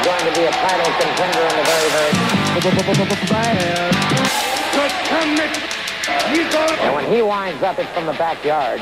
going to be a title contender in the very... And when he winds up, it's from the backyard.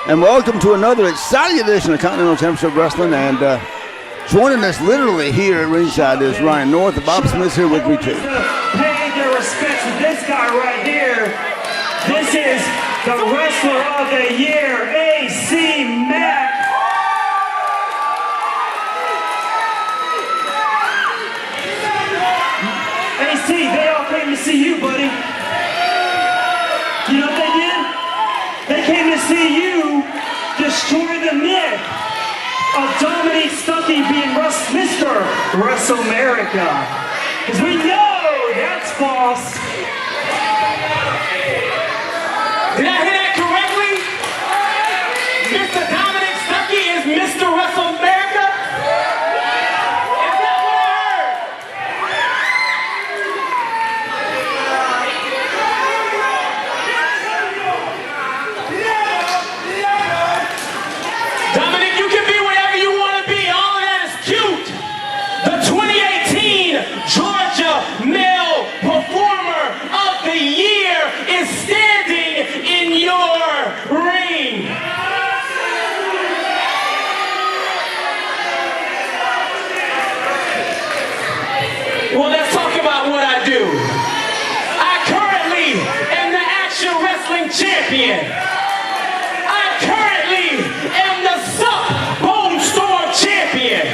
And welcome to another exciting edition of Continental Championship Wrestling. And joining us literally here at ringside is Ryan North. Bob Smith's here with me too. Pay their respects to this guy right here. This is the Wrestler of the Year, AC Mack. AC, they all came to see you, buddy. You know what they did? They came to see you destroy the myth of Dominique Stuckey being Mr. WrestleMerica. Because we know that's false. Did I hear that correctly? Mr. Dominic Stuckey is Mr. WrestleMerica? Is that what I heard? Dominic, you can be whatever you want to be. All of that is cute. The 2018 Georgia Male Performer of the Year is standing in your ring. Well, let's talk about what I do. I currently am the Action Wrestling Champion. I currently am the Suck Bone Storm Champion.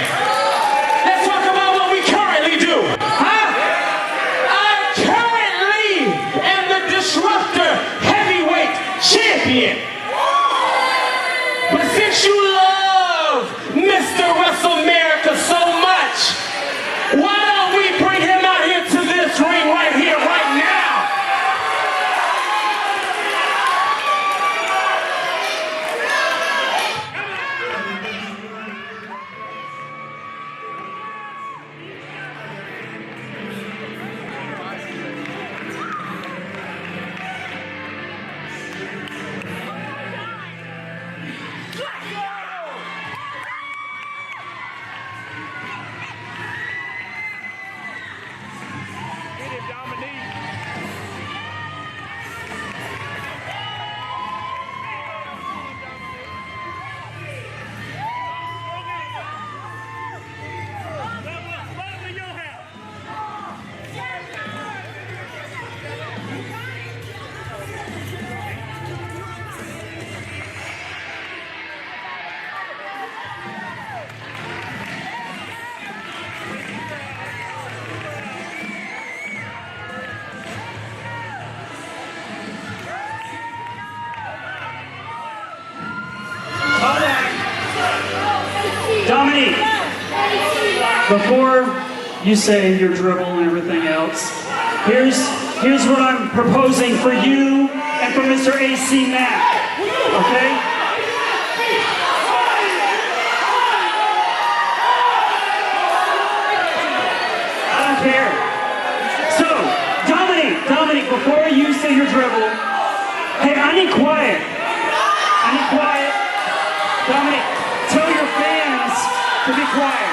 Let's talk about what we currently do. Huh? I currently am the Disruptor Heavyweight Champion. But since you love Mr. WrestleMerica so much, why don't we bring him out here to this ring right here, right now? Dominique, before you say your dribble and everything else, here's what I'm proposing for you and for Mr. AC Mack, okay? I don't care. So, Dominique, before you say your dribble, hey, I need quiet. Dominique, tell your fans to be quiet.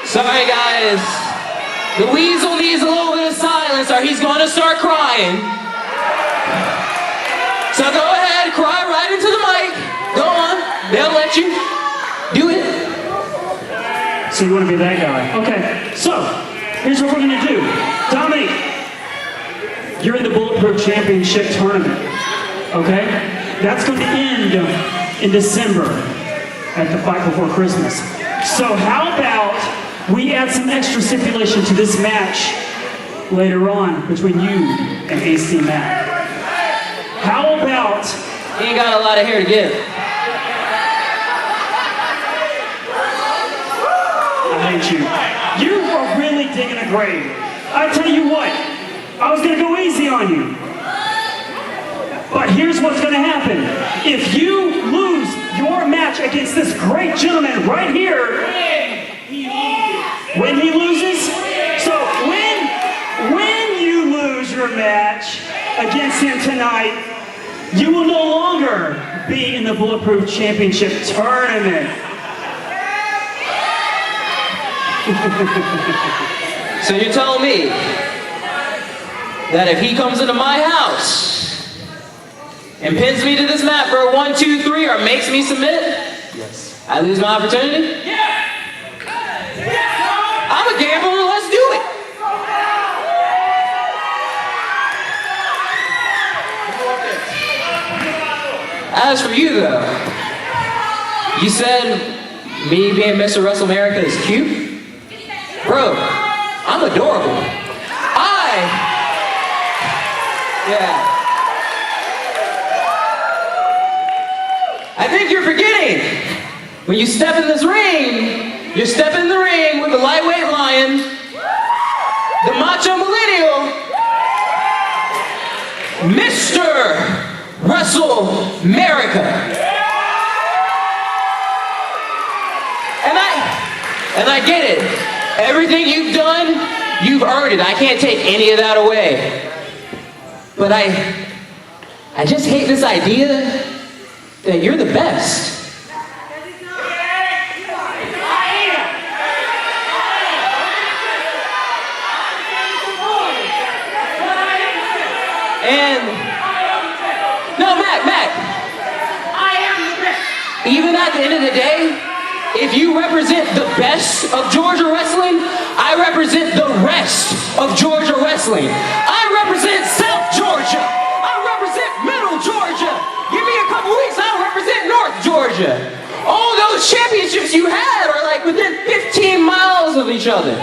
Sorry guys, the weasel needs a little bit of silence or he's going to start crying. So go ahead, cry right into the mic. Go on, they'll let you do it. So you want to be that guy. Okay, so here's what we're going to do. Dominic, you're in the Bulletproof Championship tournament. Okay? That's going to end in December at the Fight Before Christmas. So how about we add some extra stipulation to this match later on between you and AC Mack? How about... He ain't got a lot of hair to give. I hate you. You are really digging a grave. I tell you what, I was going to go easy on you. But here's what's going to happen. If you lose your match against this great gentleman right here, when he loses, so when you lose your match against him tonight, you will no longer be in the Bulletproof Championship tournament. So you're telling me that if he comes into my house and pins me to this mat for a 1, 2, 3, or makes me submit, Yes. I lose my opportunity? Yeah! I'm a gambler, let's do it! As for you though, you said me being Mr. Wrestle America is cute? Bro, I'm adorable. I think you're forgetting. When you step in this ring, you're stepping in the ring with the lightweight lion, the macho millennial, Mr. Wrestle America. And I get it. Everything you've done, you've earned it. I can't take any of that away. But I just hate this idea that you're the best. And no, Mac. I am the best. Even at the end of the day, if you represent the best of Georgia wrestling, I represent the rest of Georgia wrestling. I represent South Georgia. I represent Middle Georgia. Give me a couple weeks, I'll represent North Georgia. All those championships you had are like within 15 miles of each other.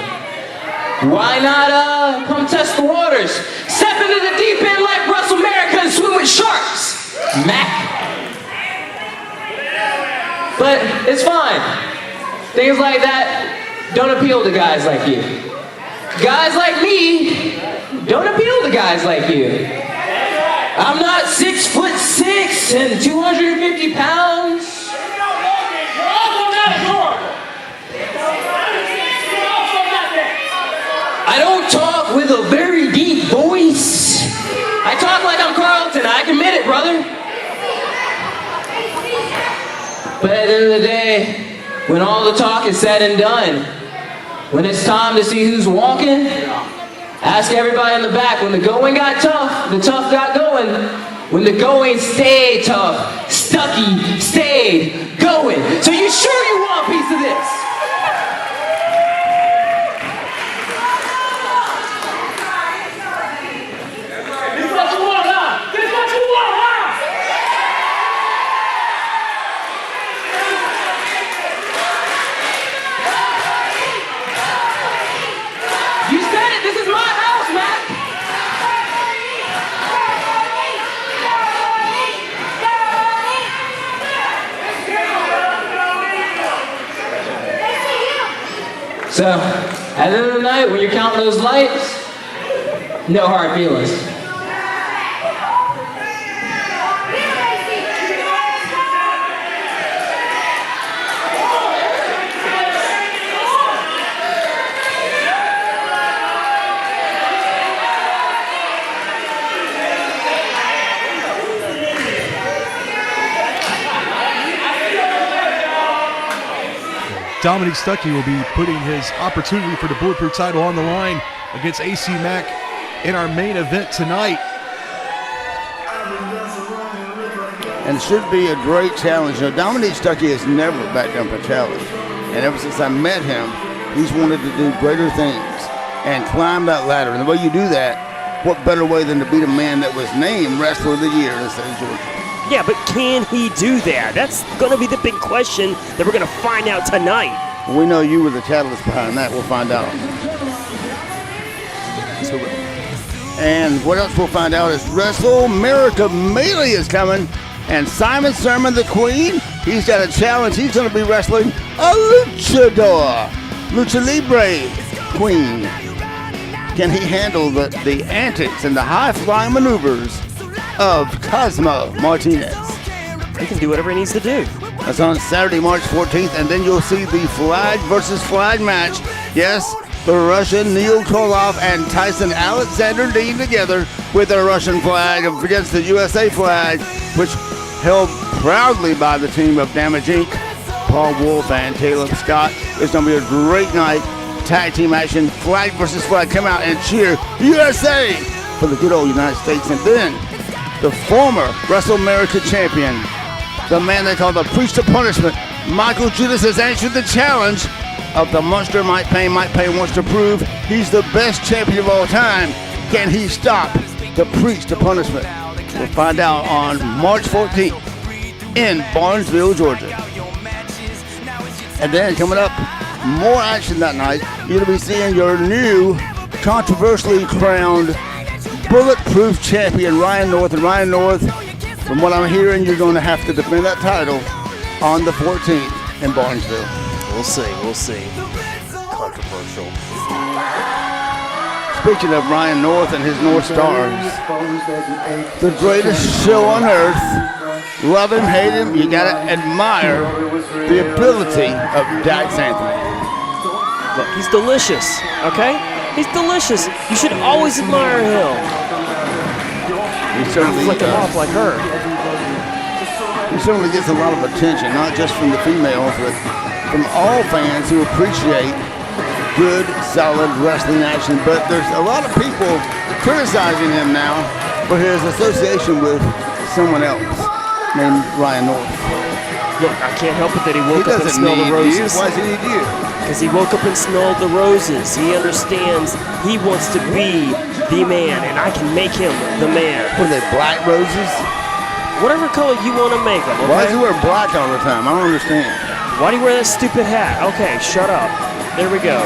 Why not come test the waters? Step into the deep end like Wrestle America and swim with sharks, Mac. But it's fine. Things like that don't appeal to guys like you. Guys like me don't appeal to guys like you. I'm not 6'6" and 250 pounds. I don't talk with a very deep voice. I talk like I'm Carlton. I can admit it, brother. But at the end of the day, when all the talk is said and done, when it's time to see who's walking, ask everybody in the back. When the going got tough, the tough got going. When the going stayed tough, Stucky stayed going. So you sure you want a piece of this? This is what you want, huh? This is what you want, huh? You said it, this is my house, Mac. So, at the end of the night, when you're counting those lights, no hard feelings. Dominic Stuckey will be putting his opportunity for the Bulletproof title on the line against AC Mack in our main event tonight. And it should be a great challenge. Now, Dominic Stuckey has never backed down for a challenge. And ever since I met him, He's wanted to do greater things and climb that ladder. And the way you do that, what better way than to beat a man that was named Wrestler of the Year in the state of Georgia? Yeah, but can he do that? That's going to be the big question that we're going to find out tonight. We know you were the catalyst behind that. We'll find out. And what else we'll find out is Wrestle America Melee is coming. And Simon Sermon, the Queen, he's got a challenge. He's going to be wrestling a luchador, Lucha Libre Queen. Can he handle the antics and the high-flying maneuvers of Cosmo Martinez? He can do whatever he needs to do. That's on Saturday, March 14th, and then you'll see the flag versus flag match. Yes, the Russian Neil Koloff and Tyson Alexander Dean together with their Russian flag against the USA flag, which held proudly by the team of Damage Inc., Paul Wolf and Caleb Scott. It's going to be a great night. Tag team action, flag versus flag. Come out and cheer USA for the good old United States. And then the former Wrestle America champion, the man they call the Priest of Punishment, Michael Judas, has answered the challenge of the monster Mike Payne. Mike Payne wants to prove he's the best champion of all time. Can he stop the Priest of Punishment? We'll find out on March 14th in Barnesville, Georgia. And then coming up, more action that night. You're going to be seeing your new controversially crowned Bulletproof champion, Ryan North. And Ryan North, from what I'm hearing, you're going to have to defend that title on the 14th in Barnesville. We'll see. Controversial. Speaking of Ryan North and his North Stars, the greatest show on earth. Love him, hate him, you gotta admire the ability of Dax Anthony. Look, he's delicious, okay? He's delicious. You should always admire him. He certainly Flick him off like her. He certainly gets a lot of attention, not just from the females, but from all fans who appreciate good, solid wrestling action. But there's a lot of people criticizing him now for his association with someone else named Ryan North. Look, I can't help it that he woke up and doesn't smelled the need roses. you. Why does he need you? Because he woke up and smelled the roses. He understands he wants to be the man, and I can make him the man. What are they, black roses? Whatever color you want to make them, okay? Why does he wear black all the time? I don't understand. Why do you wear that stupid hat? Okay, shut up. There we go.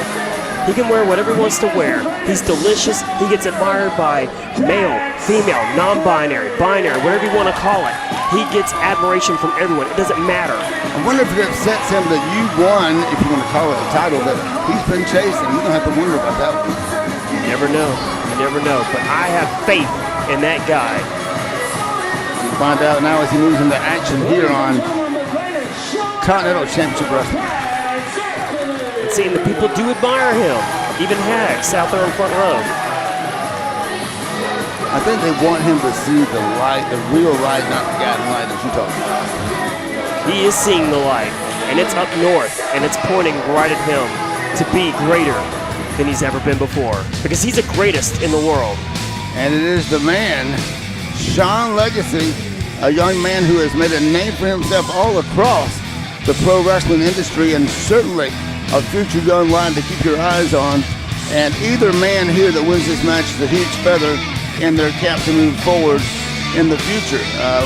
He can wear whatever he wants to wear. He's delicious. He gets admired by male, female, non-binary, binary, whatever you want to call it. He gets admiration from everyone. It doesn't matter. I wonder if it upsets him that you won, if you want to call it a title, that he's been chasing. You don't have to wonder about that one. You never know. You never know. But I have faith in that guy. We'll find out now as he moves into action here on Continental Championship Wrestling. And seeing the people do admire him. Even Hags out there in front row. I think they want him to see the light, the real light, not the guiding light that you talking about. He is seeing the light, and it's up north, and it's pointing right at him to be greater than he's ever been before, because he's the greatest in the world. And it is the man, Sean Legacy, a young man who has made a name for himself all across the pro wrestling industry, and certainly a future young lion to keep your eyes on. And either man here that wins this match is a huge feather in their cap to move forward in the future.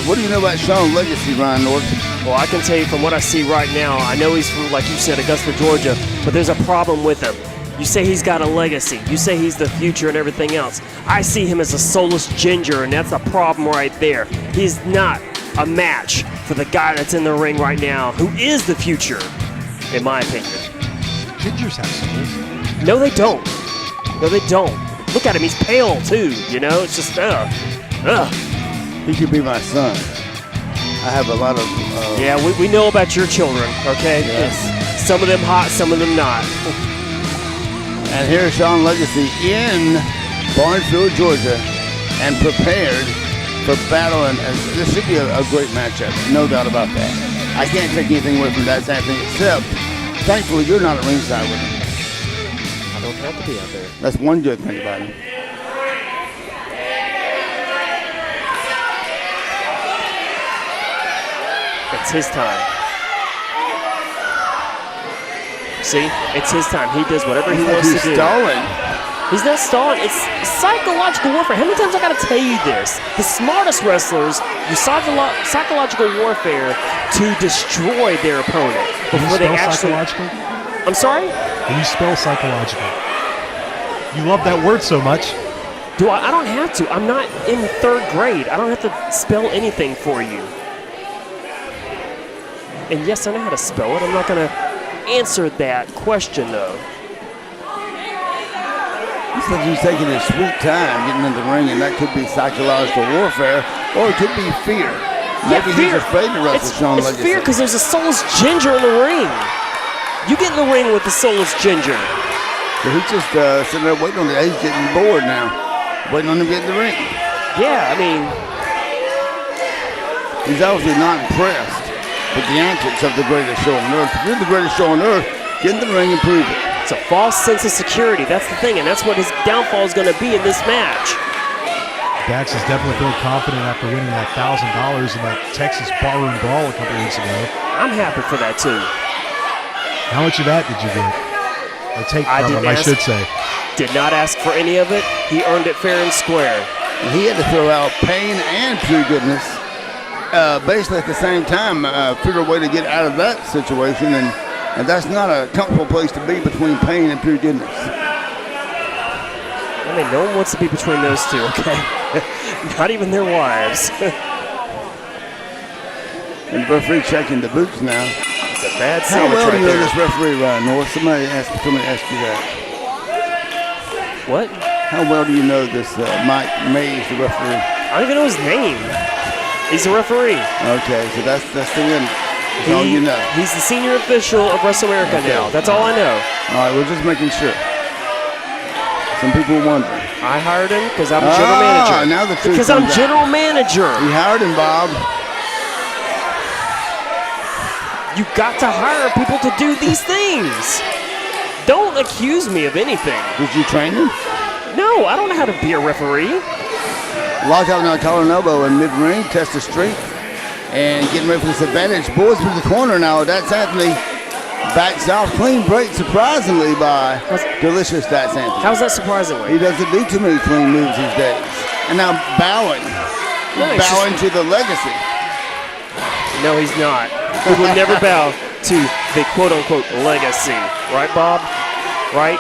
What do you know about Sean Legacy, Ryan North? Well, I can tell you from what I see right now, I know he's from, like you said, Augusta, Georgia, but there's a problem with him. You say he's got a legacy. You say he's the future and everything else. I see him as a soulless ginger, and that's a problem right there. He's not a match for the guy that's in the ring right now, who is the future, in my opinion. Gingers have souls. No, they don't. No, they don't. Look at him. He's pale, too, you know? It's just, He could be my son. I have a lot of... Yeah, we know about your children, okay? Yes. Some of them hot, some of them not. And here's Sean Legacy in Barnesville, Georgia, and prepared for battle. And this should be a great matchup, no doubt about that. I can't take anything away from that thing, except, thankfully, you're not at ringside with him. I don't have to be out there. That's one good thing about him. It's his time. See, it's his time. He does whatever he He's wants to do. stalling. He's not stalling. It's psychological warfare. How many times I got to tell you this? The smartest wrestlers use psychological warfare to destroy their opponent before they actually. Psychological? I'm sorry? Can you spell psychological? You love that word so much. Do I? I don't have to. I'm not in 3rd grade. I don't have to spell anything for you. And yes, I know how to spell it. I'm not going to answer that question, though. Looks like he's taking his sweet time getting in the ring, and that could be psychological warfare, or it could be fear. Maybe he's afraid to wrestle Sean It's Legacy. fear because there's a soulless ginger in the ring. You get in the ring with the soulless ginger. So he's just sitting there waiting on it. He's getting bored now, waiting on him to get in the ring. Yeah, I mean, He's obviously not impressed with the antics of the greatest show on earth. If you're the greatest show on earth, get in the ring and prove it. it's a false sense of security. That's the thing, and that's what his downfall is going to be in this match. Dax is definitely feeling confident after winning that $1,000 in that Texas barroom brawl a couple weeks ago. I'm happy for that, too. How much of that did you get? Or take I from him, didn't I should say. Did not ask for any of it. He earned it fair and square. And he had to throw out pain and pure goodness. Basically at the same time, figure a way to get out of that situation, and that's not a comfortable place to be between pain and pure goodness. I mean, no one wants to be between those two, okay? Not even their wives. And the referee checking the boots now. It's a bad How sandwich well do right you know there. this referee, Ryan North? Somebody asked you that. What? How well do you know this Mike Mays, the referee? I don't even know his name. He's a referee. Okay, so that's the end. That's all you know. He's the senior official of Wrestle America now. That's all I know. All right, we're just making sure. Some people are wondering. I hired him because I'm general manager. Now the truth Because I'm comes out. general manager. You hired him, Bob. You got to hire people to do these things. Don't accuse me of anything. Did you train him? No, I don't know how to be a referee. Locked out on a collar and elbow in mid-ring, test of strength, and getting ready for this advantage. Boys through the corner now. That's Anthony. Backs off, clean break, surprisingly, by Delicious That's Anthony. How's that surprisingly? He doesn't do too many clean moves these days. And now bowing. Nice. Bowing to the legacy. No, he's not. He would never bow to the quote-unquote legacy. Right, Bob? Right?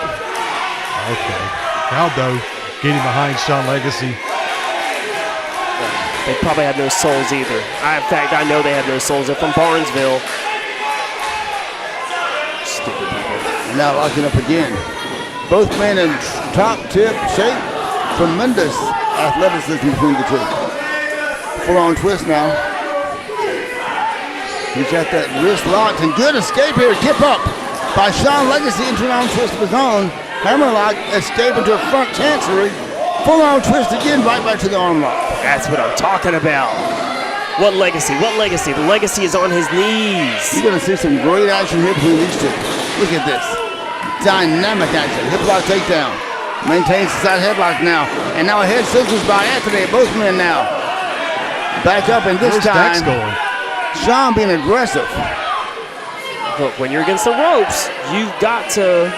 Okay. Crowd, though, getting behind Sean Legacy. They probably have no souls either. In fact, I know they have no souls. They're from Barnesville. Stupid people. And now locking up again. Both men in top tip shape. Tremendous athleticism between the two. Full-on twist now. He's got that wrist locked, and good escape here. Kip up by Sean Legacy into an arm twist of his own. Hammerlock escape into a front chancery. Full-on twist again, right back to the arm lock. That's what I'm talking about. What legacy? What legacy? The legacy is on his knees. You're going to see some great action here between these two. Look at this. Dynamic action. Hip lock takedown. Maintains the side headlock now. And now a head scissors by Anthony. Both men now. Back up, and this Where's time, Dax going? Sean being aggressive. Look, when you're against the ropes, you've got to.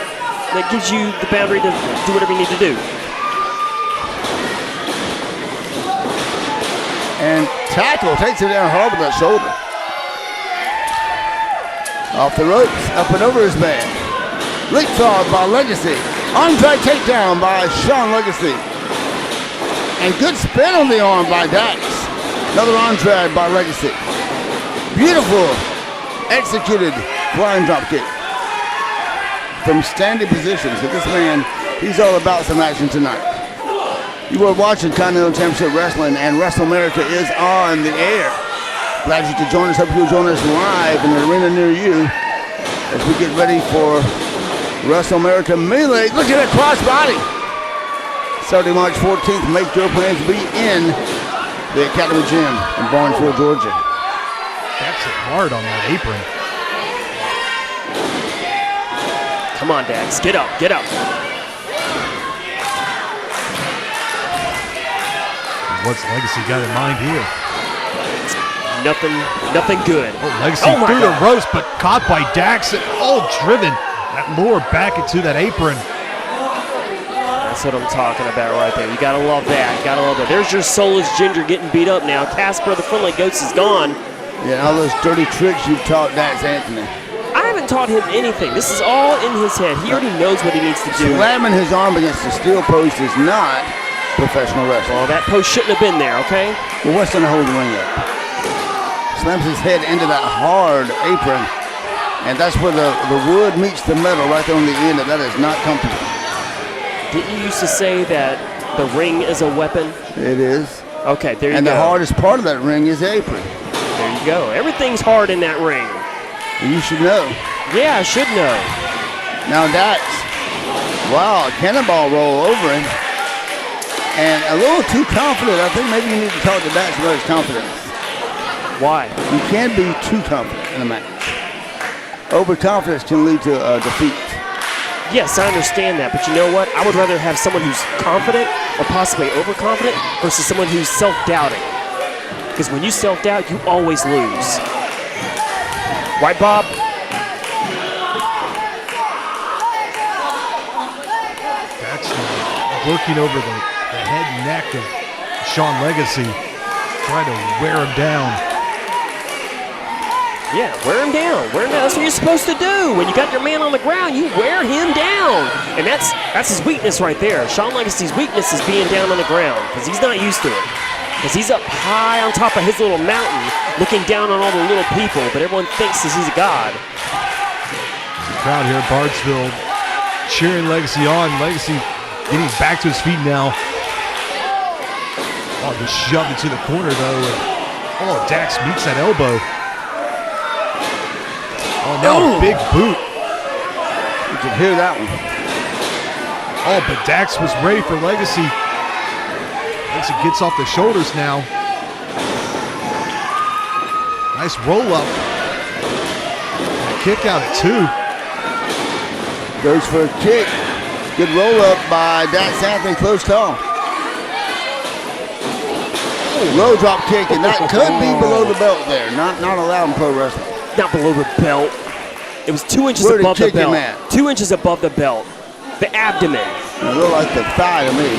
That gives you the boundary to do whatever you need to do. And tackle takes it down hard with that shoulder. Off the ropes, up and over his man. Leapfrog by Legacy. On drag takedown by Sean Legacy. And good spin on the arm by Dax. Another on drag by Legacy. Beautiful executed flying drop kick from standing position. So this man, he's all about some action tonight. You are watching Continental Championship Wrestling, and Wrestle America is on the air. Glad you could join us. Hope you'll join us live in an arena near you as we get ready for Wrestle America Melee. Look at that crossbody. Saturday, March 14th. Make your plans to be in the Academy Gym in Barnesville, Georgia. That's it hard on that apron. Come on, Dax. Get up. Get up. What's Legacy got in mind here? Nothing good. Oh, Legacy Oh my through the God. ropes, but caught by Dax. And all driven That lure back into that apron. That's what I'm talking about right there. You gotta love that. You gotta love that. There's your soulless Ginger getting beat up now. Casper, the friendly ghost, is gone. Yeah, all those dirty tricks you've taught Dax Anthony. I haven't taught him anything. This is all in his head. He already knows what he needs to do. Slamming his arm against the steel post is not professional wrestling. Well, that post shouldn't have been there, okay? Well, what's going to hold the ring up? Slams his head into that hard apron, and that's where the wood meets the metal right there on the end, and that is not comfortable. Didn't you used to say that the ring is a weapon? It is. Okay, there you go. And the hardest part of that ring is the apron. There you go. Everything's hard in that ring. You should know. Yeah, I should know. Now Dax, wow, a cannonball roll over him. And a little too confident. I think maybe you need to talk to Dax about his confidence. Why? You can't be too confident in a match. Overconfidence can lead to defeat. Yes, I understand that, but you know what? I would rather have someone who's confident or possibly overconfident versus someone who's self-doubting. Because when you self-doubt, you always lose. Right, Bob? Dax working over the head and neck of Sean Legacy, trying to wear him down. Yeah, wear him down. Wear him down. That's what you're supposed to do. When you got your man on the ground, you wear him down. And that's his weakness right there. Sean Legacy's weakness is being down on the ground because he's not used to it. Because he's up high on top of his little mountain looking down on all the little people, but everyone thinks he's a god. The crowd here in Bardsville cheering Legacy on. Legacy getting back to his feet now. Oh, just shoved into the corner though. And, Dax meets that elbow. Oh, now a big boot. You can hear that one. Oh, but Dax was ready for Legacy. Legacy gets off the shoulders now. Nice roll up. And a kick out at 2. Goes for a kick. Good roll up by Dax Anthony. Close call. Low drop kick, and that could be below the belt there. Not allowed in pro wrestling. Not below the belt. It was 2 inches Where did above the kick him belt. at? 2 inches above the belt. The abdomen. It looked like the thigh to me.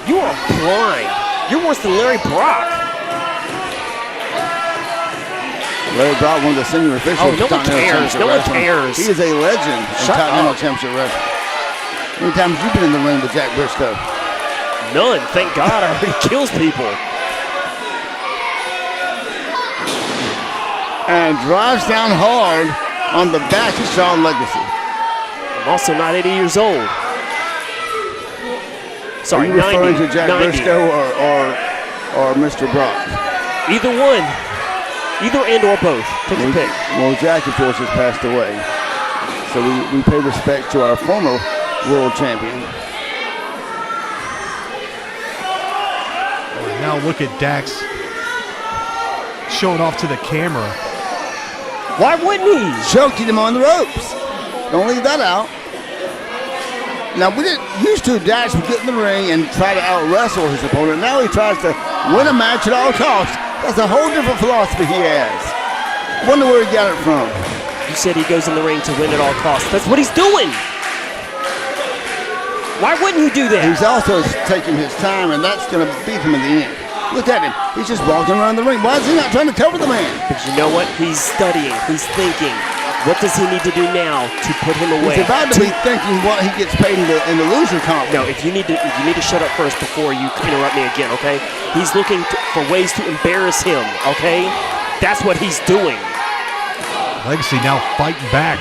You are blind. You're worse than Larry Brock. Larry Brock, one of the senior officials. Oh, no one cares. No one cares. He is a legend in Shut Continental up. Championship Wrestling. How many times have you been in the ring with Jack Briscoe? None. Thank God. He kills people. And drives down hard on the back of Sean Legacy. I'm also not 80 years old. Sorry, Are you referring 90. to Jack 90. Briscoe or Mr. Brock? Either one. Either and or both. Take your pick. Well, Jack, of course, has passed away. So we pay respect to our former world champion. Now look at Dax showing off to the camera. Why wouldn't he? Choking him on the ropes. Don't leave that out. Now, we didn't used to Dax would get in the ring and try to out-wrestle his opponent. Now he tries to win a match at all costs. That's a whole different philosophy he has. Wonder where he got it from. You said he goes in the ring to win at all costs. That's what he's doing. Why wouldn't he do that? He's also taking his time, and that's going to beat him in the end. Look at him. He's just walking around the ring. Why is he not trying to cover the man? But you know what? He's studying. He's thinking. What does he need to do now to put him away? He's about to be thinking what he gets paid in the loser comp. No, if you need to shut up first before you interrupt me again, okay? He's looking for ways to embarrass him, okay? That's what he's doing. Legacy now fighting back.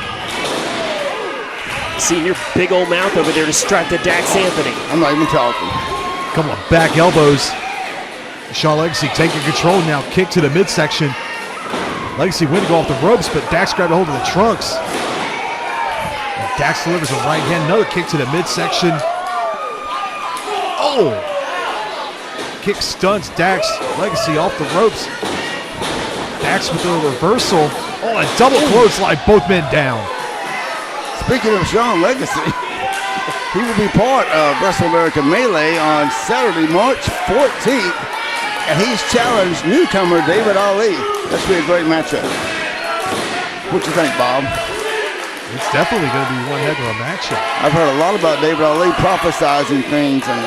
See your big old mouth over there distracted Dax Anthony. I'm not even talking. Couple of back elbows. Shaw Legacy taking control now. Kick to the midsection. Legacy went to go off the ropes, but Dax grabbed a hold of the trunks. And Dax delivers a right hand. Another kick to the midsection. Oh! Kick stunts Dax. Legacy off the ropes. Dax with a reversal. Oh, a double clothesline. Both men down. Speaking of Sean Legacy, he will be part of Wrestle America Melee on Saturday, March 14th. And he's challenged newcomer David Ali. That should be a great matchup. What you think, Bob? It's definitely going to be one heck of a matchup. I've heard a lot about David Ali prophesizing things and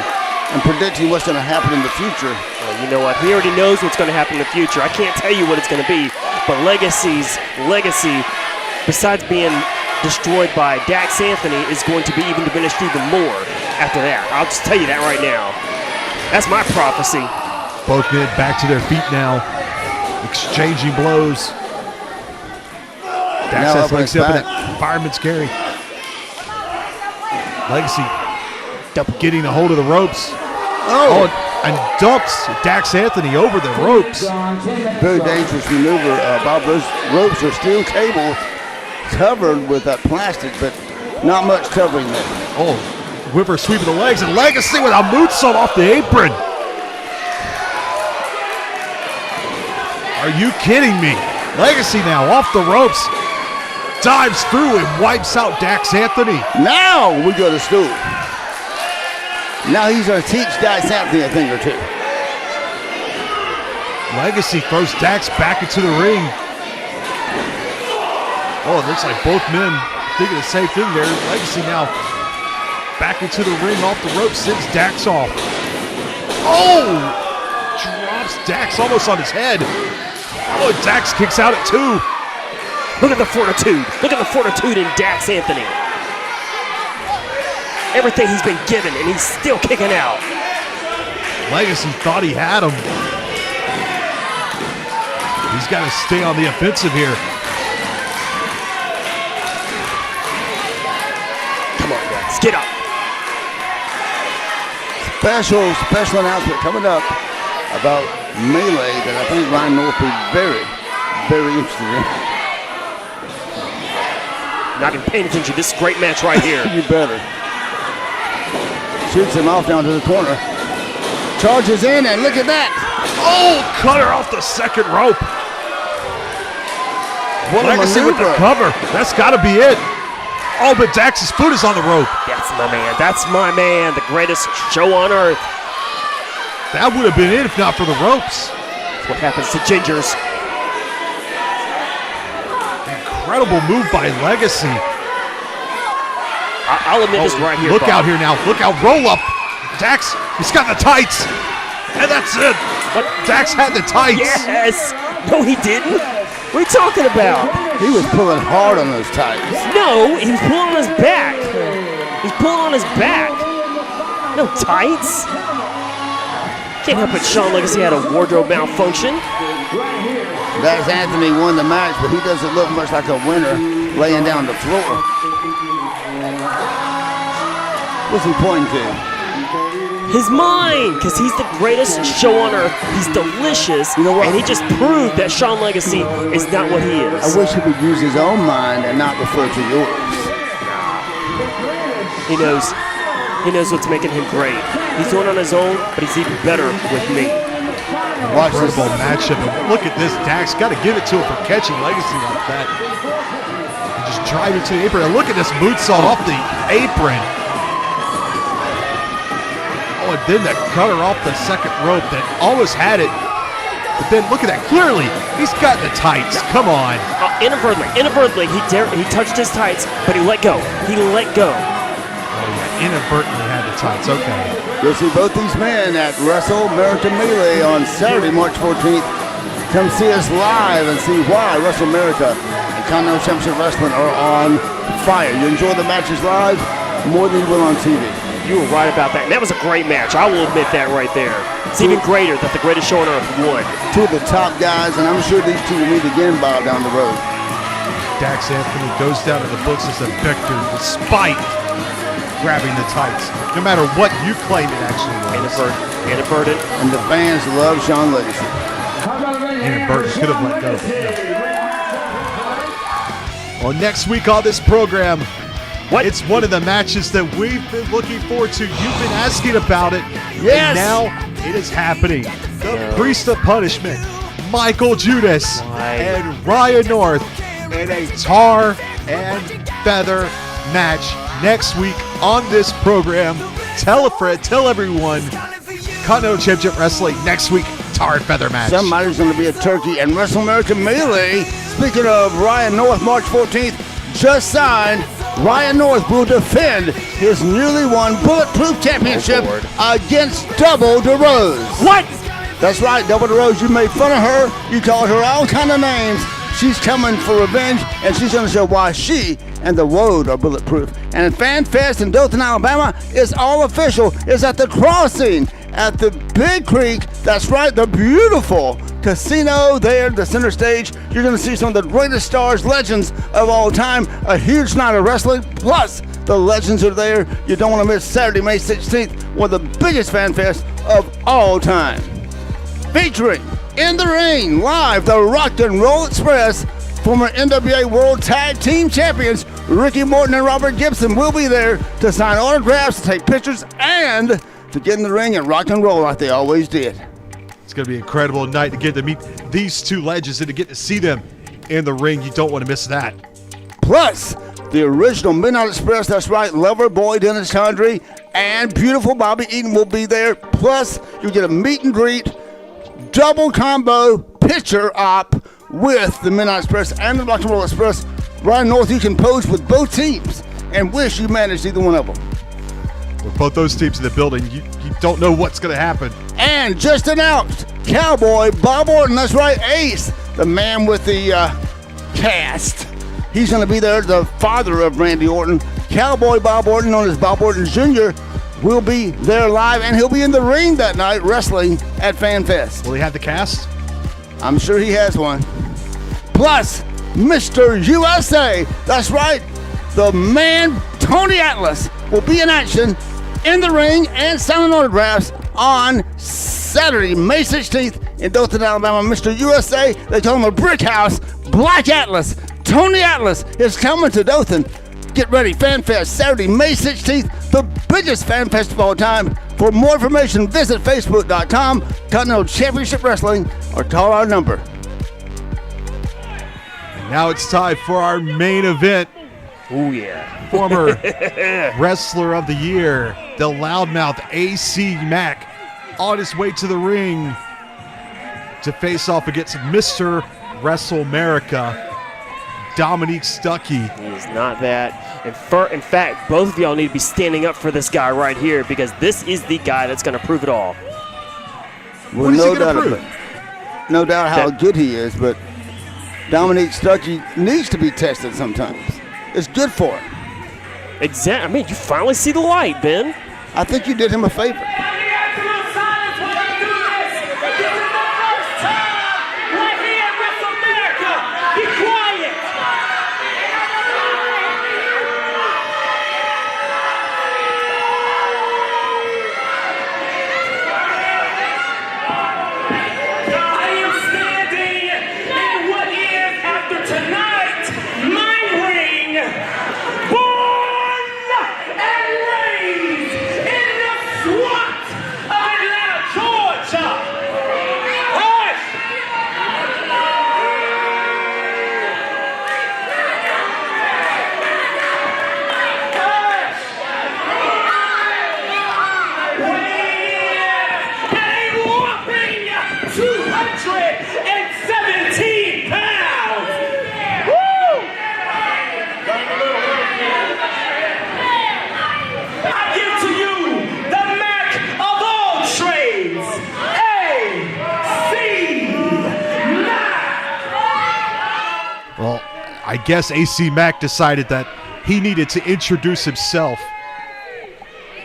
predicting what's going to happen in the future. Well, you know what? He already knows what's going to happen in the future. I can't tell you what it's going to be, but Legacy's legacy, besides being destroyed by Dax Anthony, is going to be even diminished even more after that. I'll just tell you that right now. That's my prophecy. Both men back to their feet now, exchanging blows. Dax has legs up in that fireman's carry. Legacy getting a hold of the ropes. Oh, and dumps Dax Anthony over the ropes. very dangerous maneuver. Bob, those ropes are steel cable covered with that plastic, but not much covering there. Oh, Whipper sweeping the legs, and Legacy with a moonsault off the apron. Are you kidding me? Legacy now off the ropes. Dives through and wipes out Dax Anthony. Now we go to Stu. Now he's going to teach Dax Anthony a thing or two. Legacy throws Dax back into the ring. Oh, it looks like both men thinking the same thing there. Legacy now back into the ring off the rope, sends Dax off. Oh! Drops Dax almost on his head. Oh, Dax kicks out at 2. Look at the fortitude. Look at the fortitude in Dax Anthony. Everything he's been given, and he's still kicking out. Legacy thought he had him. He's got to stay on the offensive here. Come on, Dax, get up. Special announcement coming up about Melee that I think Ryan North will be very, very interested in. Not even paying attention. This is a great match right here. You better. Shoots him off down to the corner. Charges in, and look at that. Oh, cutter off the second rope. What a Legacy with the maneuver. cover. That's got to be it. Oh, but Dax's foot is on the rope. That's my man. That's my man. The greatest show on earth. That would have been it if not for the ropes. That's what happens to Gingers. Incredible move by Legacy. I'll admit this right here, Look Bob. out here now. Look out. Roll up. Dax, he's got the tights. And that's it. What? Dax had the tights. Yes. No, he didn't. What are you talking about? He was pulling hard on those tights. No, he was pulling on his back. He's pulling on his back. No tights. Can't help it. Sean Legacy had a wardrobe malfunction. Dax Anthony won the match, but he doesn't look much like a winner laying down the floor. What's he pointing to? His mind, because he's the greatest show on earth. He's delicious, You know what? and he just proved that Sean Legacy is not what he I is. wish he would use his own mind and not refer to yours. He knows what's making him great. He's doing it on his own, but he's even better with me. Watch this. Incredible matchup. And look at this. Dax got to give it to him for catching Legacy like that. And just drive it to the apron. And look at this moonsault off the apron. Oh, and then that cutter off the second rope that almost had it. But then look at that. Clearly, he's got the tights. Come on. Inadvertently, he touched his tights, but he let go. He let go. Oh, yeah. Inadvertently had the tights. Okay. You'll see both these men at Wrestle America Melee on Saturday, March 14th. Come see us live and see why Wrestle America and Continental Championship Wrestling are on fire. You enjoy the matches live more than you will on TV. You were right about that. And that was a great match. I will admit that right there. It's even greater that the greatest show on earth won. Two of the top guys, and I'm sure these two will meet again, Bob, down the road. Dax Anthony goes down to the books as a victor despite grabbing the tights. No matter what you claim it actually was. Inadvertent. And the fans love Sean Legacy. Inadvertent. Could have let go. Well, next week on this program, it's one of the matches that we've been looking forward to. You've been asking about it. Yes. And now it is happening. The Priest of Punishment, Michael Judas and Ryan North in a tar and feather match next week on this program. Tell a friend, tell everyone. Continental Championship Wrestling next week, tar and feather match. Somebody's going to be a turkey. And Wrestle America Melee, speaking of Ryan North, March 14th, just signed, Ryan North will defend his newly won Bulletproof Championship against Double DeRose. What? That's right, Double DeRose, you made fun of her. You called her all kind of names. She's coming for revenge, and she's going to show why she and the Woad are bulletproof. And Fan Fest in Dothan, Alabama is all official. It's at the Crossing at the Big Creek. That's right, the beautiful casino there, the center stage. You're going to see some of the greatest stars, legends of all time. A huge night of wrestling, plus the legends are there. You don't want to miss Saturday, May 16th, one of the biggest Fan Fest of all time. Featuring in the ring, live, the Rock and Roll Express, former NWA World Tag Team Champions Ricky Morton and Robert Gibson will be there to sign autographs, to take pictures, and to get in the ring and rock and roll like they always did. It's going to be an incredible night to get to meet these two legends and to get to see them in the ring. You don't want to miss that. Plus, the original Midnight Express, that's right, Lover Boy Dennis Condrey and beautiful Bobby Eaton will be there. Plus, you get a meet and greet, double combo picture op with the Midnight Express and the Rock and Roll Express. Ryan North, you can pose with both teams and wish you managed either one of them. With both those teams in the building, you don't know what's going to happen. And just announced, Cowboy Bob Orton, that's right, Ace, the man with the cast. He's going to be there, the father of Randy Orton. Cowboy Bob Orton, known as Bob Orton Jr., will be there live, and he'll be in the ring that night wrestling at Fan Fest. Will he have the cast? I'm sure he has one. Plus, Mr. USA, that's right, the man Tony Atlas will be in action in the ring and signing autographs on Saturday, May 16th in Dothan, Alabama. Mr. USA, they call him a brick house, Black Atlas. Tony Atlas is coming to Dothan. Get ready, Fan Fest, Saturday, May 16th, the biggest fan fest of all time. For more information, visit facebook.com, Continental Championship Wrestling, or call our number. Now it's time for our main event. Oh, yeah. Former Wrestler of the Year, the loudmouth AC Mack, on his way to the ring to face off against Mr. WrestleAmerica, Dominique Stuckey. He is not that. In fact, both of y'all need to be standing up for this guy right here because this is the guy that's going to prove it all. Well, What is he no gonna doubt prove? no doubt how good he is, but Dominique Stuckey needs to be tested sometimes. It's good for him. Exactly. I mean, you finally see the light, Ben. I think you did him a favor. I guess AC Mack decided that he needed to introduce himself.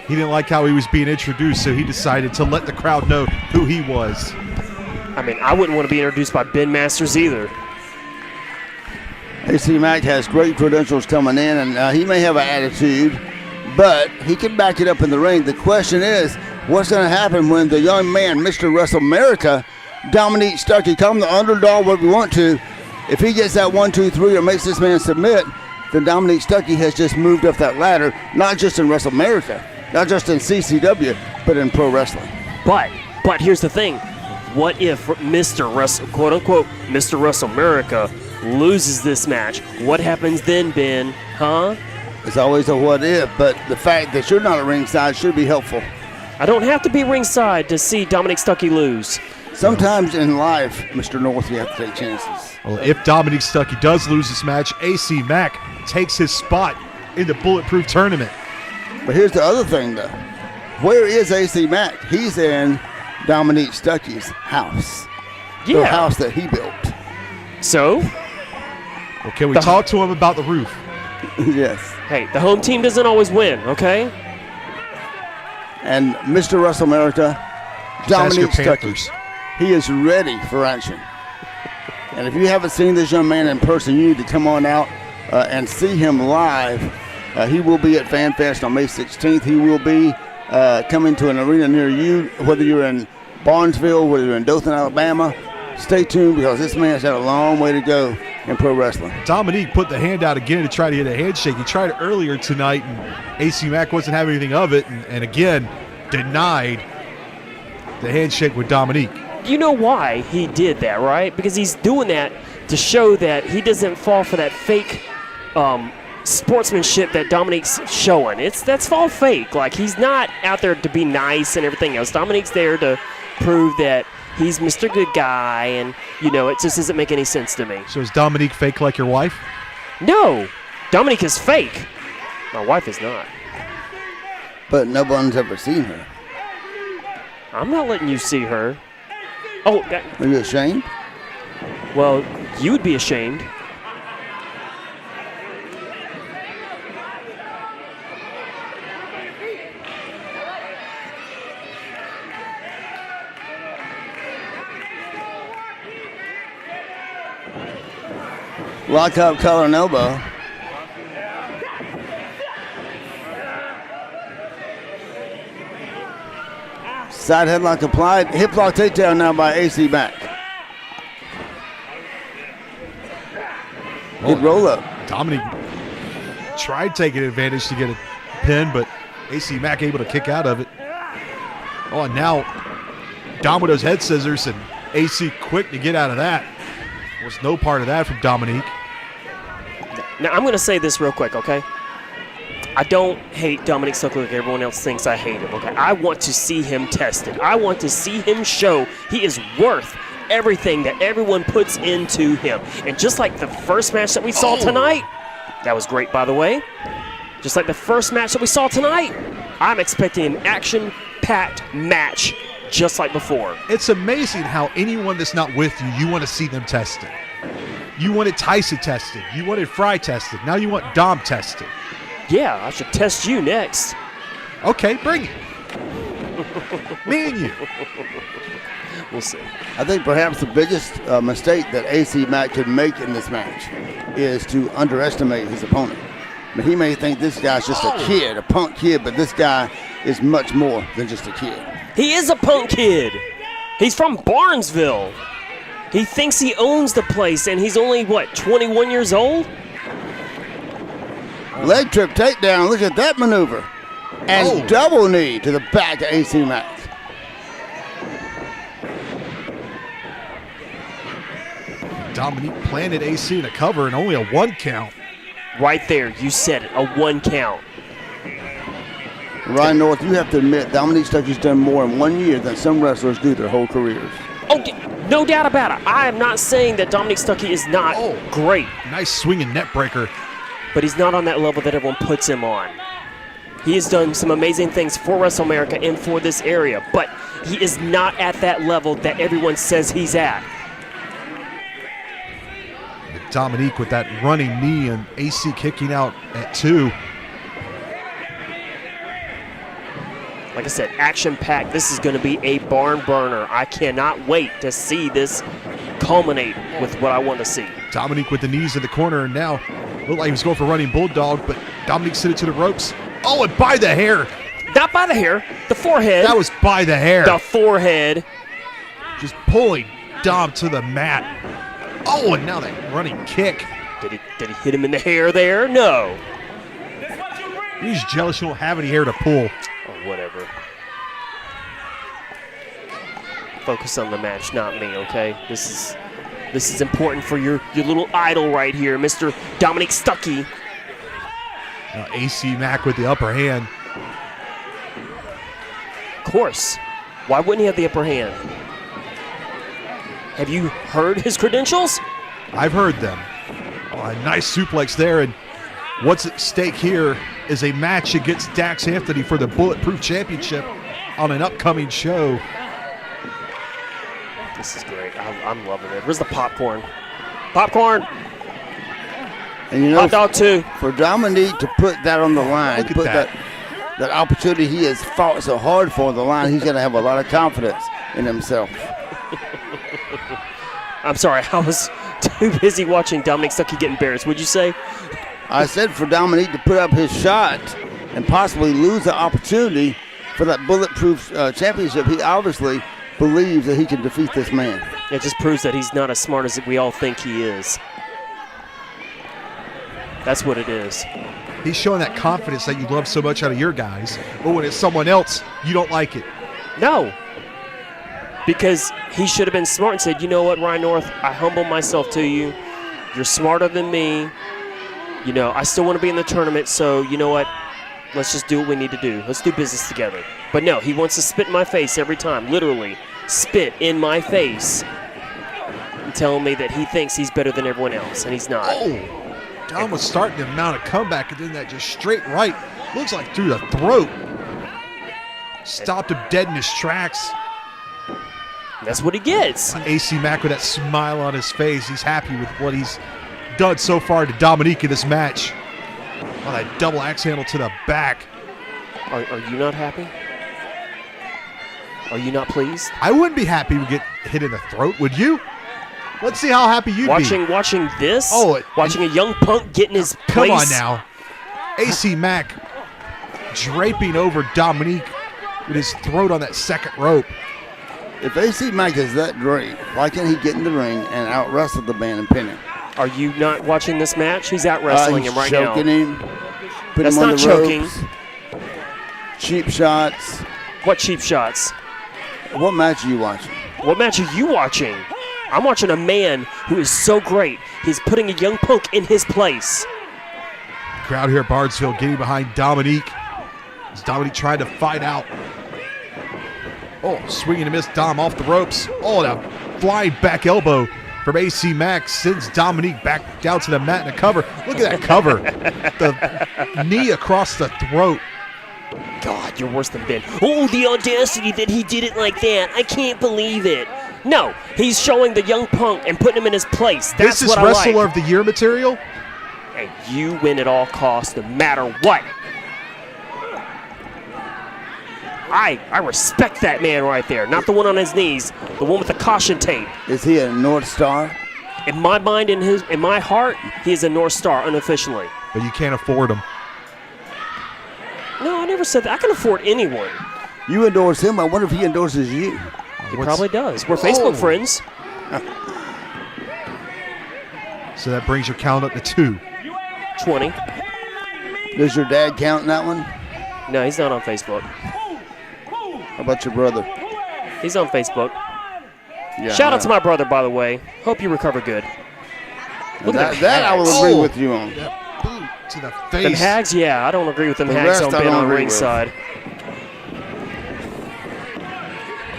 He didn't like how he was being introduced, so he decided to let the crowd know who he was. I mean, I wouldn't want to be introduced by Ben Masters either. AC Mack has great credentials coming in, and he may have an attitude, but he can back it up in the ring. The question is, what's going to happen when the young man, Mr. WrestleAmerica, Dominique Stuckey, call him the underdog, what we want to, if he gets that 1, 2, 3 or makes this man submit, then Dominique Stuckey has just moved up that ladder, not just in WrestleAmerica, not just in CCW, but in pro wrestling. But here's the thing. What if Mr. quote-unquote Mr. WrestleAmerica loses this match? What happens then, Ben? Huh? It's always a what if, but the fact that you're not at ringside should be helpful. I don't have to be ringside to see Dominique Stuckey lose. Sometimes in life, Mr. North, you have to take chances. Well, if Dominique Stuckey does lose this match, AC Mack takes his spot in the Bulletproof tournament. But here's the other thing, though. Where is AC Mack? He's in Dominique Stuckey's house. Yeah. The house that he built. So, Well, can we talk to him about the roof? Yes. hey, the home team doesn't always win, okay? And Mr. Russell America, Ask your Dominique Stuckey, Panthers. he is ready for action. And if you haven't seen this young man in person, you need to come on out and see him live. He will be at FanFest on May 16th. He will be coming to an arena near you, whether you're in Barnesville, whether you're in Dothan, Alabama. Stay tuned because this man's got a long way to go in pro wrestling. Dominique put the hand out again to try to get a handshake. He tried it earlier tonight, and AC Mack wasn't having anything of it, and again denied the handshake with Dominique. You know why he did that, right? Because he's doing that to show that he doesn't fall for that fake sportsmanship that Dominique's showing. That's all fake. Like, he's not out there to be nice and everything else. Dominique's there to prove that he's Mr. Good Guy, and, you know, it just doesn't make any sense to me. So is Dominique fake like your wife? No, Dominique is fake. My wife is not. But no one's ever seen her. I'm not letting you see her. Oh, Are you ashamed? well, you would be ashamed. Lock up, collar, and elbow. Side headlock applied. Hip lock takedown now by AC Mack. Good roll up. Dominique tried taking advantage to get a pin, but AC Mack able to kick out of it. Oh, and now Dom with those head scissors, and AC quick to get out of that. Was no part of that from Dominique. Now, I'm going to say this real quick, okay? I don't hate Dominique Stuckey like everyone else thinks I hate him, okay? I want to see him tested. I want to see him show he is worth everything that everyone puts into him. And just like the first match that we saw tonight, that was great, by the way. Just like the first match that we saw tonight, I'm expecting an action-packed match just like before. It's amazing how anyone that's not with you, you want to see them tested. You wanted Tyson tested. You wanted Fry tested. Now you want Dom tested. Yeah, I should test you next. Okay, bring it. Me and you. We'll see. I think perhaps the biggest mistake that AC Mack could make in this match is to underestimate his opponent. I mean, he may think this guy's just a kid, a punk kid, but this guy is much more than just a kid. He is a punk kid. He's from Barnesville. He thinks he owns the place, and he's only, what, 21 years old? Leg trip takedown. Look at that maneuver. And double knee to the back of AC Mack. Dominique planted AC in a cover and only a 1 count. Right there, you said it, a 1 count. Ryan North, you have to admit, Dominique Stuckey's done more in 1 year than some wrestlers do their whole careers. Oh, no doubt about it. I am not saying that Dominique Stuckey is not great, Nice swinging net breaker. but he's not on that level that everyone puts him on. He has done some amazing things for Wrestle America and for this area, but he is not at that level that everyone says he's at. Dominique with that running knee and AC kicking out at 2. Like I said, action-packed. This is going to be a barn burner. I cannot wait to see this culminate with what I want to see. Dominique with the knees in the corner, and now looked like he was going for running bulldog, but Dominique sent it to the ropes. Oh, and by the hair. Not by the hair, the forehead. That was by the hair. The forehead. Just pulling Dom to the mat. Oh, and now that running kick. Did he hit him in the hair there? No. He's jealous you don't have any hair to pull. Oh, whatever. Focus on the match, not me, okay? This is important for your little idol right here, Mr. Dominique Stuckey. Now AC Mack with the upper hand. Of course. Why wouldn't he have the upper hand? Have you heard his credentials? I've heard them. Oh, a nice suplex there, and what's at stake here is a match against Dax Anthony for the Bulletproof Championship on an upcoming show. This is great. I'm loving it. Where's the popcorn? Popcorn! And you know, Hot dog too. for Dominique to put that on the line, Look at put that. that opportunity he has fought so hard for on the line, he's going to have a lot of confidence in himself. I'm sorry, I was too busy watching Dominic Stuckey get embarrassed. Would you say? I said for Dominique to put up his shot and possibly lose the opportunity for that Bulletproof Championship. He obviously believes that he can defeat this man. It just proves that he's not as smart as we all think he is. That's what it is. He's showing that confidence that you love so much out of your guys, but when it's someone else, you don't like it. No. Because he should have been smart and said, you know what, Ryan North, I humble myself to you. You're smarter than me. You know, I still want to be in the tournament, so you know what? Let's just do what we need to do. Let's do business together. But no, he wants to spit in my face every time, literally spit in my face and tell me that he thinks he's better than everyone else, and he's not. Oh, Dom was starting to mount a comeback, and then that just straight right, looks like through the throat. Stopped him dead in his tracks. That's what he gets. AC Mack with that smile on his face. He's happy with what he's done so far to Dominique in this match. Oh, that double axe handle to the back. Are you not happy? Are you not pleased? I wouldn't be happy to get hit in the throat, would you? Let's see how happy you'd be. Watching this? Oh, watching a young punk get in his Come place? on now. AC Mack draping over Dominique with his throat on that second rope. If AC Mack is that great, why can't he get in the ring and out-wrestle the man and pin him? Are you not watching this match? He's out wrestling him right now. Choking him, putting That's him on not the choking. ropes, cheap shots. What cheap shots? What match are you watching? What match are you watching? I'm watching a man who is so great. He's putting a young punk in his place. Crowd here at Barnesville getting behind Dominique. As Dominique tried to fight out. Oh, swinging and miss Dom off the ropes. Oh, that flying back elbow from AC Mack sends Dominique back down to the mat in a cover. Look at that cover. The knee across the throat. God, you're worse than Ben. Oh, the audacity that he did it like that. I can't believe it. No, he's showing the young punk and putting him in his place. That's This is what I Wrestler like. of the Year material? And you win at all costs, no matter what. I respect that man right there. Not the one on his knees, the one with the caution tape. Is he a North Star? In my mind, in my heart, he is a North Star unofficially. But you can't afford him. No, I never said that. I can afford anyone. You endorse him. I wonder if he endorses you. He probably does. We're Facebook friends. So that brings your count up to 2. 20. Does your dad count in that one? No, he's not on Facebook. How about your brother? He's on Facebook. Yeah, Shout out to my brother, by the way. Hope you recover good. Look at them that I will hags. agree with you on. That boot to the Them face. hags, yeah, I don't agree with them The hags rest on I being don't on agree with. ringside.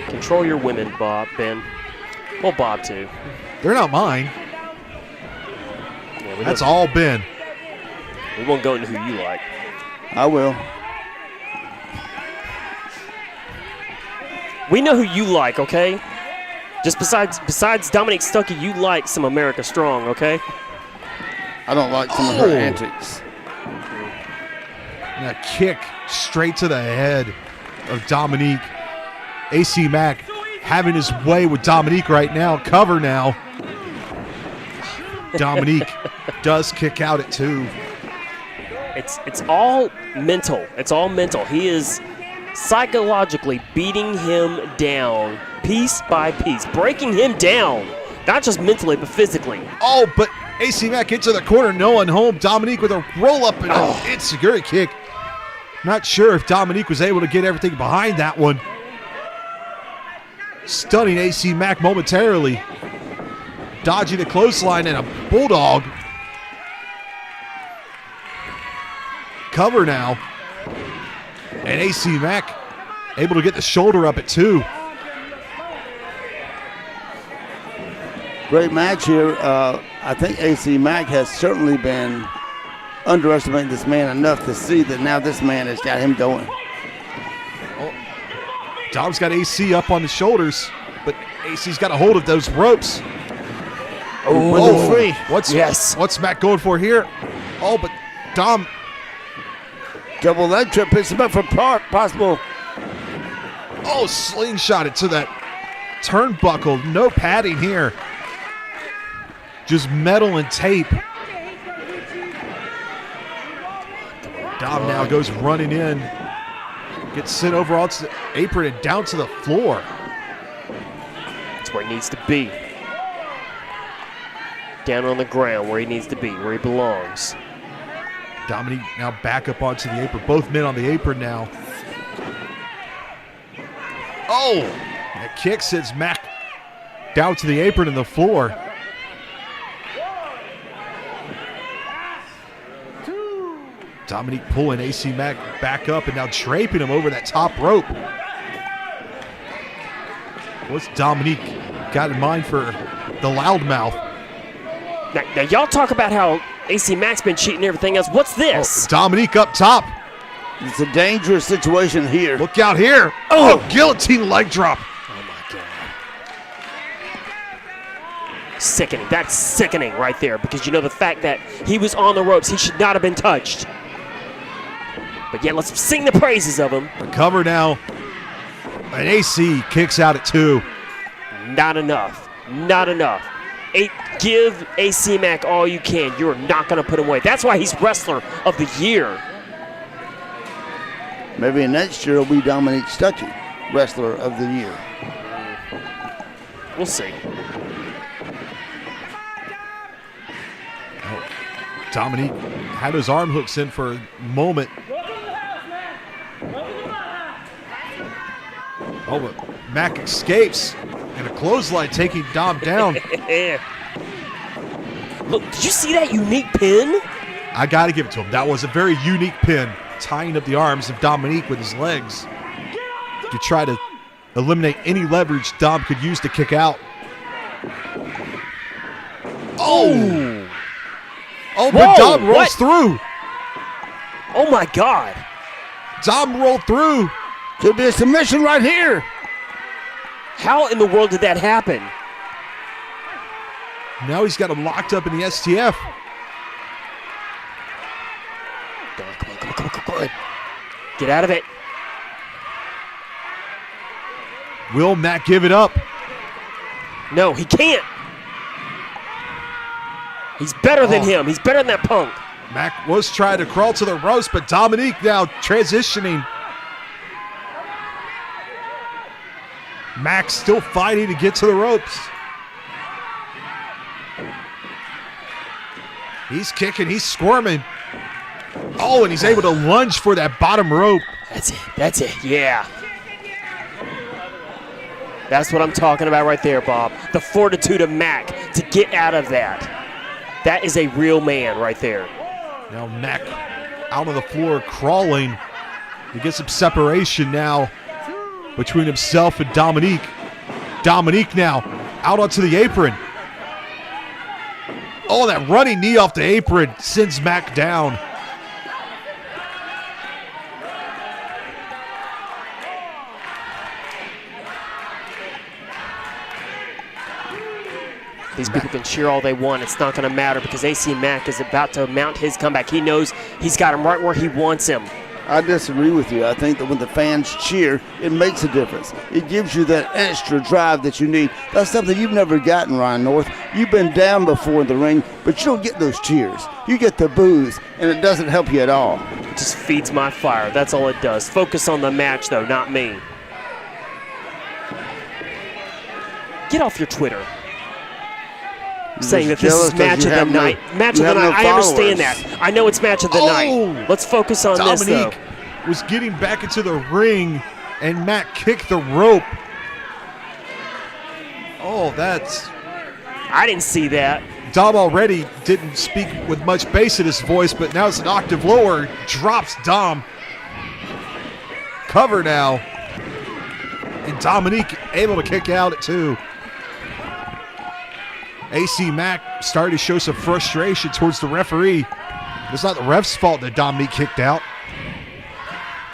Control your women, Ben. Well, Bob, too. They're not mine. Yeah, That's all Ben. We won't go into who you like. I will. We know who you like, okay? Just besides Dominic Stuckey, you like some America Strong, okay? I don't like some of her antics. And a kick straight to the head of Dominique. AC Mack having his way with Dominique right now. Cover now. Dominique does kick out at 2. It's all mental. It's all mental. He is psychologically beating him down piece by piece, breaking him down. Not just mentally, but physically. Oh, but AC Mack into the corner, no one home. Dominique with a roll-up and an insecurity kick. Not sure if Dominique was able to get everything behind that one. Stunning AC Mack momentarily. Dodging a clothesline and a bulldog. Cover now. And AC Mack able to get the shoulder up at 2. Great match here. I think AC Mack has certainly been underestimating this man enough to see that now this man has got him going. Dom's got AC up on the shoulders, but AC's got a hold of those ropes. Oh, free. What's Mack going for here? Oh, but Dom. Double leg trip picks him up for possible. Oh, slingshot it to that turnbuckle. No padding here. Just metal and tape. Dom now goes running in. Gets sent over onto the apron and down to the floor. That's where he needs to be. Down on the ground where he needs to be, where he belongs. Dominique now back up onto the apron. Both men on the apron now. Oh! That kick sends Mack down to the apron and the floor. Dominique pulling AC Mack back up and now draping him over that top rope. What's Dominique got in mind for the loudmouth? Now y'all talk about how AC Mack's been cheating and everything else. What's this? Dominique up top. It's a dangerous situation here. Look out here. Oh, guillotine leg drop. Oh my God. Sickening. That's sickening right there, because you know the fact that he was on the ropes, he should not have been touched. But yet, let's sing the praises of him. The cover now. And AC kicks out at 2. Not enough. Not enough. Give AC Mack all you can. You're not going to put him away. That's why he's Wrestler of the Year. Maybe next year will be Dominique Stuckey, Wrestler of the Year. We'll see. Dominique had his arm hooks in for a moment. Oh, but Mack escapes, and a clothesline taking Dom down. Look, did you see that unique pin? I got to give it to him. That was a very unique pin, tying up the arms of Dominique with his legs to try to eliminate any leverage Dom could use to kick out. Oh! Oh, but Dom rolls through. Oh, my God. Dom rolled through. Could be a submission right here. How in the world did that happen? Now he's got him locked up in the STF. Come on. Get out of it. Will Mack give it up? No, he can't. He's better than him. He's better than that punk. Mack was trying to crawl to the ropes, but Dominique now transitioning. Mack still fighting to get to the ropes. He's kicking, he's squirming. Oh, and he's able to lunge for that bottom rope. That's it, yeah. That's what I'm talking about right there, Bob. The fortitude of Mack to get out of that. That is a real man right there. Now Mack out on the floor crawling. He gets some separation now between himself and Dominique. Dominique now out onto the apron. Oh, that running knee off the apron sends Mack down. These people can cheer all they want. It's not going to matter because AC Mack is about to mount his comeback. He knows he's got him right where he wants him. I disagree with you. I think that when the fans cheer, it makes a difference. It gives you that extra drive that you need. That's something you've never gotten, Ryan North. You've been down before in the ring, but you don't get those cheers. You get the boos, and it doesn't help you at all. It just feeds my fire. That's all it does. Focus on the match, though, not me. Get off your Twitter. Saying that this is match of the night. Match of the night. I understand that. I know it's match of the night. Let's focus on this, though. Dominique was getting back into the ring, and Mack kicked the rope. Oh, that's... I didn't see that. Dom already didn't speak with much bass in his voice, but now it's an octave lower. Drops Dom. Cover now. And Dominique able to kick out at 2. AC Mack started to show some frustration towards the referee. It's not the ref's fault that Dominique kicked out.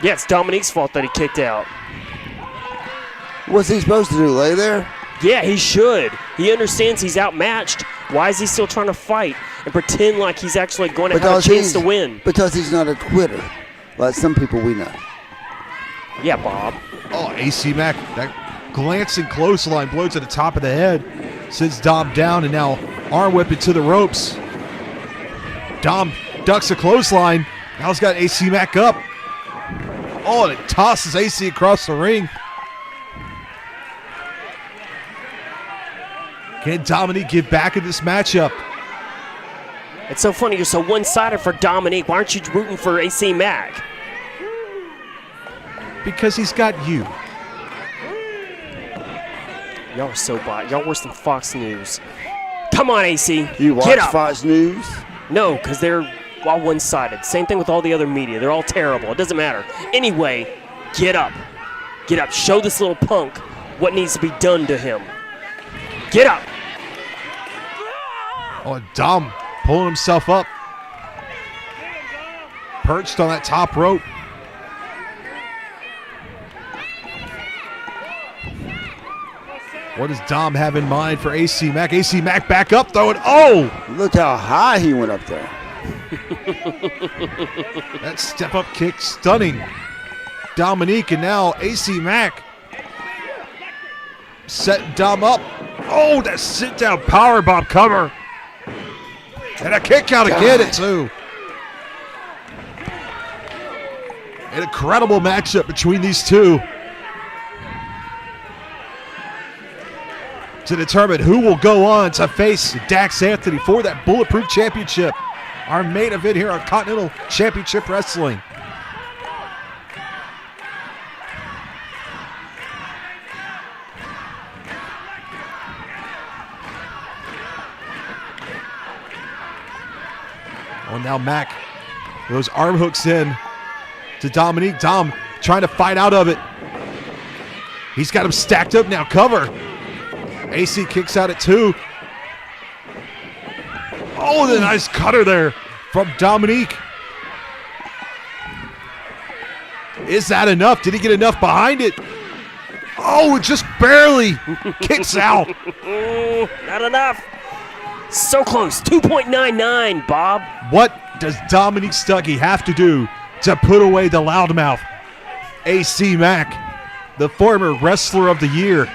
Yeah, it's Dominique's fault that he kicked out. What's he supposed to do, lay there? Yeah, he should. He understands he's outmatched. Why is he still trying to fight and pretend like he's actually going to have a chance to win? Because he's not a quitter, like some people we know. Yeah, Bob. Oh, AC Mack, that glancing clothesline blow to the top of the head sends Dom down, and now arm whipping to the ropes. Dom ducks a clothesline. Now he's got AC Mack up. Oh, and it tosses AC across the ring. Can Dominique get back in this matchup? It's so funny. You're so one-sided for Dominique. Why aren't you rooting for AC Mack? Because he's got you. Y'all are so biased. Y'all worse than Fox News. Come on, AC. You watch Get up. Fox News? No, because they're all one-sided. Same thing with all the other media. They're all terrible. It doesn't matter. Anyway, get up. Get up. Show this little punk what needs to be done to him. Get up. Oh, Dom pulling himself up. Perched on that top rope. What does Dom have in mind for AC Mack? AC Mack back up, though, and oh! Look how high he went up there. That step-up kick stunning Dominique, and now AC Mack setting Dom up. Oh, that sit-down powerbomb cover. And a kick out again at 2. An incredible matchup between these two to determine who will go on to face Dax Anthony for that Bulletproof Championship. Our main event here on Continental Championship Wrestling. Oh, now Mack, those arm hooks in to Dominique. Dom trying to fight out of it. He's got him stacked up now. Cover. AC kicks out at 2. Oh, the nice cutter there from Dominique. Is that enough? Did he get enough behind it? Oh, it just barely kicks out. Not enough. So close. 2.99, Bob. What does Dominique Stuckey have to do to put away the loudmouth? AC Mack, the former Wrestler of the Year.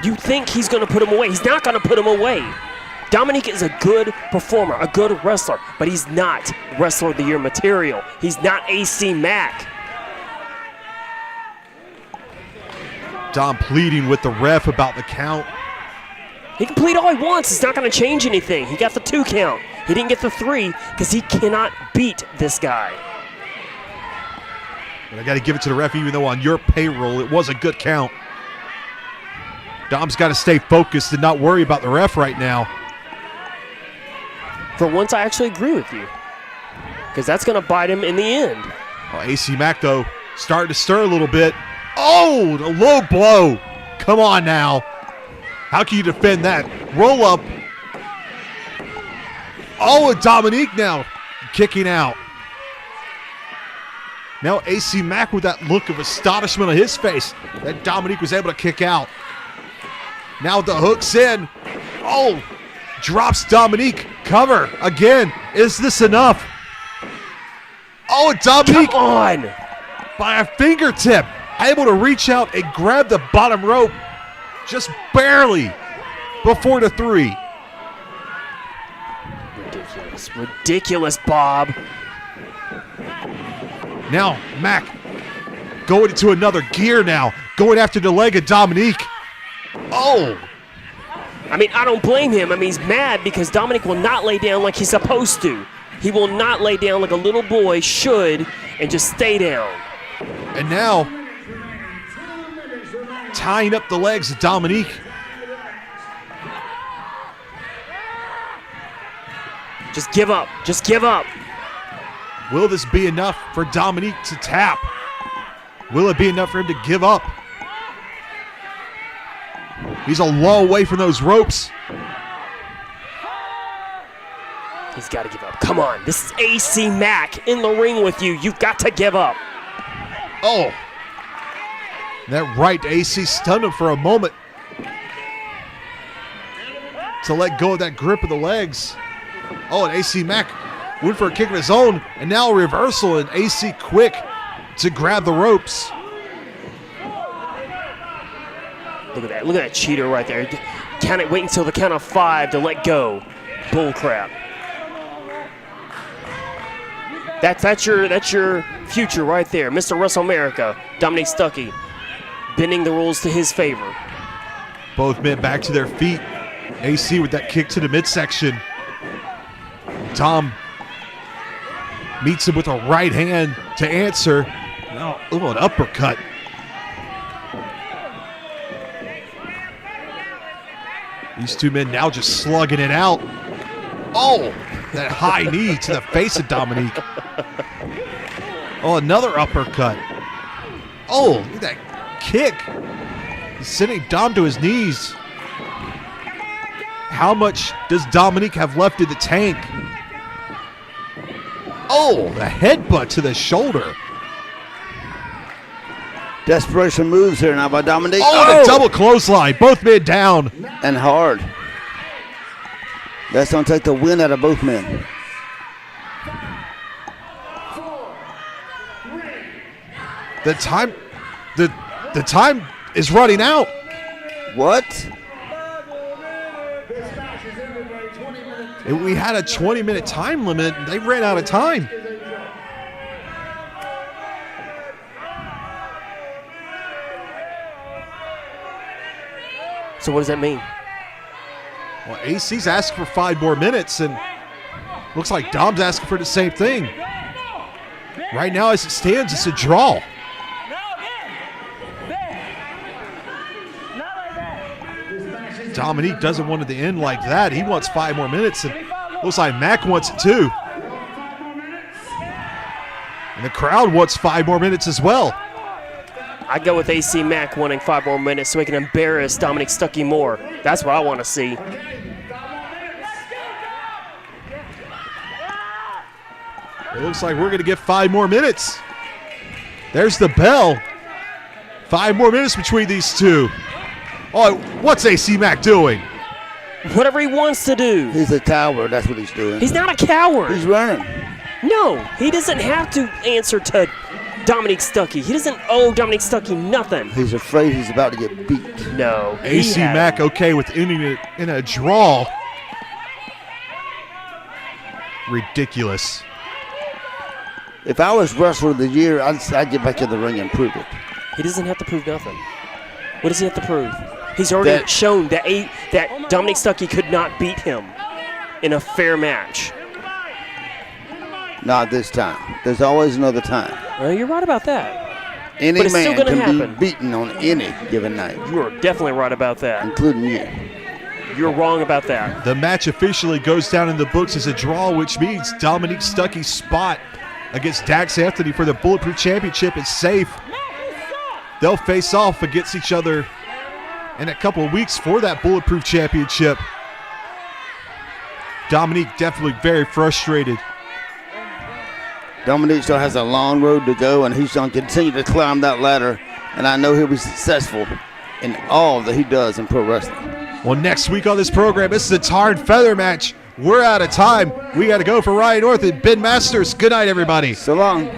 You think he's going to put him away. He's not going to put him away. Dominique is a good performer, a good wrestler, but he's not Wrestler of the Year material. He's not AC Mack. Dom pleading with the ref about the count. He can plead all he wants. It's not going to change anything. He got the 2 count. He didn't get the 3 because he cannot beat this guy. But I got to give it to the ref, even though on your payroll it was a good count. Dom's got to stay focused and not worry about the ref right now. For once, I actually agree with you, because that's going to bite him in the end. Well, AC Mack, though, starting to stir a little bit. Oh, the low blow. Come on now. How can you defend that? Roll up. Oh, and Dominique now kicking out. Now AC Mack with that look of astonishment on his face that Dominique was able to kick out. Now the hook's in. Oh, drops Dominique. Cover again. Is this enough? Oh, and Dominique. Come on. By a fingertip, able to reach out and grab the bottom rope just barely before the 3. Ridiculous. Ridiculous, Bob. Now Mack going into another gear now, going after the leg of Dominique. Oh! I mean, I don't blame him. I mean, he's mad because Dominic will not lay down like he's supposed to. He will not lay down like a little boy should and just stay down. And now, tying up the legs of Dominique. Just give up. Just give up. Will this be enough for Dominique to tap? Will it be enough for him to give up? He's a long way from those ropes. He's got to give up. Come on. This is AC Mack in the ring with you. You've got to give up. Oh. That right to AC stunned him for a moment to let go of that grip of the legs. Oh, and AC Mack went for a kick of his own, and now a reversal, and AC quick to grab the ropes. Look at that. Look at that cheater right there. Wait until the count of 5 to let go. Bull crap. That's your future right there. Mr. Wrestle America, Dominique Stuckey, bending the rules to his favor. Both men back to their feet. AC with that kick to the midsection. Tom meets him with a right hand to answer. Now, oh, an uppercut. These two men now just slugging it out. Oh, that high knee to the face of Dominique. Oh, another uppercut. Oh, look at that kick. He's sending Dom to his knees. How much does Dominique have left in the tank? Oh, the headbutt to the shoulder. Desperation moves here now by Dominique. Oh, the double clothesline. Both men down. And hard. That's going to take the win out of both men. The time is running out. What? We had a 20-minute time limit. They ran out of time. So what does that mean? Well, AC's asking for 5 more minutes, and looks like Dom's asking for the same thing. Right now, as it stands, it's a draw. Dominique doesn't want it to end like that. He wants 5 more minutes, and looks like Mack wants it too. And the crowd wants 5 more minutes as well. I go with AC Mack wanting 5 more minutes so he can embarrass Dominique Stuckey more. That's what I want to see. It looks like we're going to get 5 more minutes. There's the bell. 5 more minutes between these two. Oh, what's AC Mack doing? Whatever he wants to do. He's a coward. That's what he's doing. He's not a coward. He's running. No, he doesn't have to answer to Dominique Stuckey. He doesn't owe Dominique Stuckey nothing. He's afraid he's about to get beat. No. AC Mack okay with ending it in a draw. Ridiculous. If I was Wrestler of the Year, I'd get back in the ring and prove it. He doesn't have to prove nothing. What does he have to prove? He's already shown that Dominique Stuckey could not beat him in a fair match. Not this time. There's always another time. Well, you're right about that. Any But it's man still gonna can happen. be beaten on any given night, You are definitely right about that. including you. You're wrong about that. The match officially goes down in the books as a draw, which means Dominique Stuckey's spot against Dax Anthony for the Bulletproof Championship is safe. They'll face off against each other in a couple of weeks for that Bulletproof Championship. Dominique definitely very frustrated. Dominique still has a long road to go, and he's going to continue to climb that ladder, and I know he'll be successful in all that he does in pro wrestling. Well, next week on this program, this is a tar and feather match. We're out of time. We got to go for Ryan North and Ben Masters. Good night, everybody. So long.